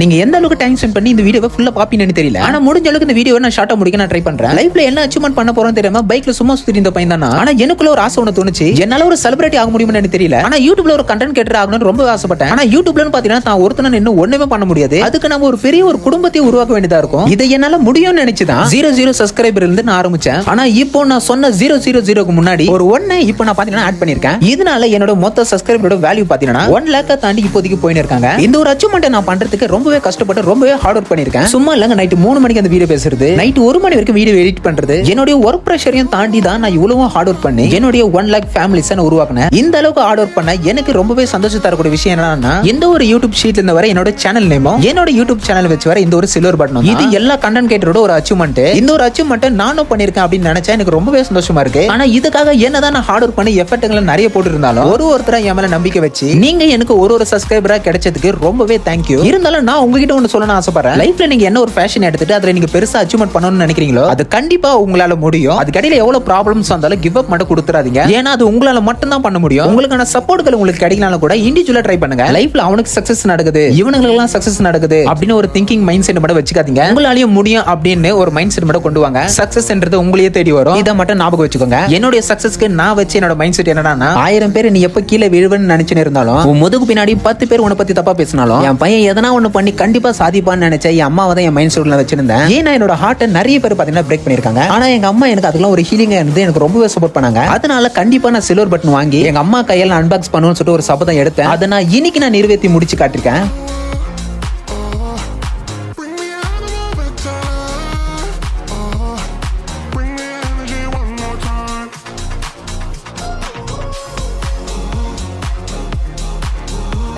நீங்க எந்த அளவுக்கு டைம் ஸ்பெண்ட் பண்ணி இந்த வீடியோவை ஃபுல்லா பாப்பீங்கன்னு தெரியல. ஆனா முடிஞ்ச அளவுக்கு இந்த வீடியோவை நான் ஷார்ட்டா முடிக்க நான் ட்ரை பண்றேன். லைஃப்ல என்ன அச்சீவ்மெண்ட் பண்ண போறோம் தெரியாம பைக்ல சும்மா சுத்திட்டு இந்த பையன் தானா. ஆனா எனக்குள்ள ஒரு ஆசை ஒன்று தோணுச்சு, என்னால ஒரு செலிபிரிட்டி ஆக முடியும்னு எனக்கு தெரியல. ஆனா யூடியூப்ல ஒரு கண்டென்ட் கிரியேட்டர் ஆகணும்னு ரொம்ப ஆசைப்பட்டேன். ஆனா யூடியூப்லன்னு பாத்தீங்கன்னா நான் ஒருத்தன இன்னும் ஒண்ணுமே பண்ண முடியாது. அதுக்கு நம்ம ஒரு பெரிய ஒரு குடும்பத்தை உருவாக்க வேண்டியதா இருக்கும். இதை என்னால முடியும்னு நினைச்சுதான் 00 சப்ஸ்கிரைபர் இருந்து நான் ஆரம்பிச்சேன். ஆனா இப்போ நான் சொன்ன 000க்கு முன்னாடி ஒரு 1 இப்போ நான் பாத்தீங்கன்னா ஆட் பண்ணிருக்கேன். இதனால என்னோட மொத்த சப்ஸ்கிரைபரோட வேல்யூ பாத்தீங்கன்னா 1 லேக் தாண்டி இப்போதைக்கு போயிட்டு இருக்காங்க. இந்த ஒரு அச்சீவ்மெண்ட் நான் பண்றதுக்கு ரொம்பவே கஷ்டப்பட்டு ரொம்பவே ஹார்ட் ஒர்க் பண்ணிருக்கேன். சும்மா இல்லங்க நைட் 3 மணிக்கு அந்த வீடியோ பேசுறது, நைட் 1 மணி வரைக்கும் வீடியோ எடிட் பண்றது, என்னோட ஒர்க் பிரஷரையும் தாண்டி தான் நான் இவ்வளவு ஹார்ட் ஒர்க் பண்ணி என்னோட 1 லேக் ஃபேமிலிஸ் நான் உருவாக்குனேன். இந்த அளவுக்கு ஹார்ட் ஒர்க் பண்ண எனக்கு ரொம்பவே சந்தோஷம் தரக்கூடிய விஷயம் என்னன்னா, எந்த ஒரு யூடியூப் ஷீட்ல இருந்து வர என்னோட சேனல் நேமும் என்னோட யூடியூப் சேனல் வச்சு வர இந்த ஒரு சில்வர் பட்டன், இது எல்லா கண்டென்ட் கிரியேட்டரோட ஒரு அச்சீவ்மெண்ட். இந்த ஒரு அச்சீவ்மெண்ட் நானும் பண்ணிருக்கேன் அப்படின்னு நினைச்சா எனக்கு ரொம்பவே சந்தோஷமா இருக்கு. ஆனா இதுக்காக என்னதான் நான் ஹார்ட் ஒர்க் பண்ணி எஃபர்ட்களை நிறைய போட்டு இருந்தாலும் ஒருத்தரா என் மேல நம்பிக்கை வச்சு நீங்க எனக்கு ஒரு சப்ஸ்கிரைபரா கிடைச்சதுக்கு ரொம்பவே தேங்க்யூ. இருந்தாலும் நான் உங்ககிட்ட ஒன்னு சொல்லணும் ஆசைப்படுறேன். லைஃப்ல நீங்க என்ன ஒரு ஃபேஷன் எடுத்துட்டு அதுல நீங்க பெருசா அச்சீவ்மெண்ட் பண்ணணும்னு நினைக்கிறீங்களோ அது கண்டிப்பா உங்களால முடியும். அது கடையில எவ்வளவு ப்ராப்ளம்ஸ் வந்தாலும் கிவ் அப் மட்டும் கொடுத்துறாதீங்க. ஏன்னா அது உங்களால மட்டும் தான் பண்ண முடியும். உங்களுக்கான சப்போர்ட்கள் உங்களுக்கு கிடைக்கலனாலும் கூட இண்டிவிஜுவலா ட்ரை பண்ணுங்க. லைஃப்ல அவனுக்கு சக்சஸ் நடக்குது, இவனுங்களுக்கு எல்லாம் சக்சஸ் நடக்குது அப்படின்னு ஒரு திங்கிங் மைண்ட் செட் மட்டும் வச்சுக்காதீங்க. உங்களாலயும் முடியும் அப்படின்னு ஒரு மைண்ட் செட் மட்டும் கொண்டு வாங்க. சக்சஸ்ன்றது உங்களையே தேடி வரும். இதை மட்டும் ஞாபகம் வச்சுக்கோங்க. என்னுடைய சக்சஸ்க்கு நான் வச்சு என்னோட மைண்ட் செட் என்னன்னா, 1000 பேர் நீ எப்ப கீழே விழுவன்னு நினைச்சுன்னு இருந்தாலும் உன் முதுகு பின்னாடி 10 பேர் உன்னை பத்தி தப்பா பேசினாலும் என் பையன் எதனா ஒண்ணு பண்ணி கண்டிப்பா சாதிப்பான்னு நினைச்ச என் அம்மாவை தான் என் மைண்ட் செட்ல வச்சிருந்தேன். ஏன்னா என்னோட ஹார்ட்டை நிறைய பேர் பாத்தீங்கன்னா பிரேக் பண்ணிருக்காங்க. ஆனா எங்க அம்மா எனக்கு அதுக்கெல்லாம் ஒரு ஹீலிங்கா இருந்து எனக்கு ரொம்பவே சப்போர்ட் பண்ணாங்க. அதனால கண்டிப்பா நான் சில்வர் பட்டன் வாங்கி எங்க அம்மா கையில அன்பாக்ஸ் பண்ணுவேன்னு சொல்லிட்டு ஒரு சபதம் எடுத்தேன். அதை நான் இன்னைக்கு நான் நிறைவேற்றி முடிச்சு காட்டிருக்கேன்.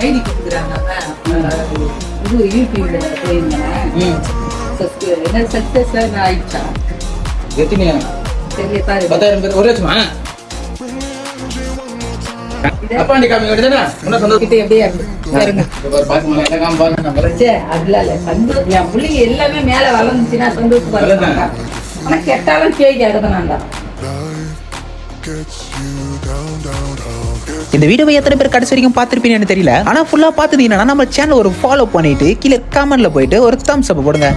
ஐடி கொடுக்குறாங்க. இது யூடியூப்ல போயிருந்தேன். என்ன சக்சஸ் ஆயிடுச்சா? எத்தனை தெரியல பாரு. 10,000 பேர் ஒரு லட்சமா? அப்பாண்டி காமி வருதுனா என்ன சந்தோஷம் கிட்ட எப்படியா இருக்கு பாருங்க. ஒரு பாத்துமா என்ன காம் பாருங்க நம்ம. சே அதுல இல்ல சந்தோஷம். என் புள்ளைங்க எல்லாமே மேல வளர்ந்துச்சுன்னா சந்தோஷப்படுறாங்க. ஆனா கெட்டாலும் கேள்வி அடுத்தனாண்டா. இந்த வீடியோவை எத்தனை பேர் கடைசி வரைக்கும் பார்த்திருப்பீங்கன்னு தெரியல. ஆனா ஃபுல்லா பார்த்தீங்கன்னா நம்ம சேனல் ஒரு ஃபாலோ பண்ணிட்டு கீழே கமெண்ட்ல போயிட்டு ஒரு தம்ஸ் அப் போடுங்க.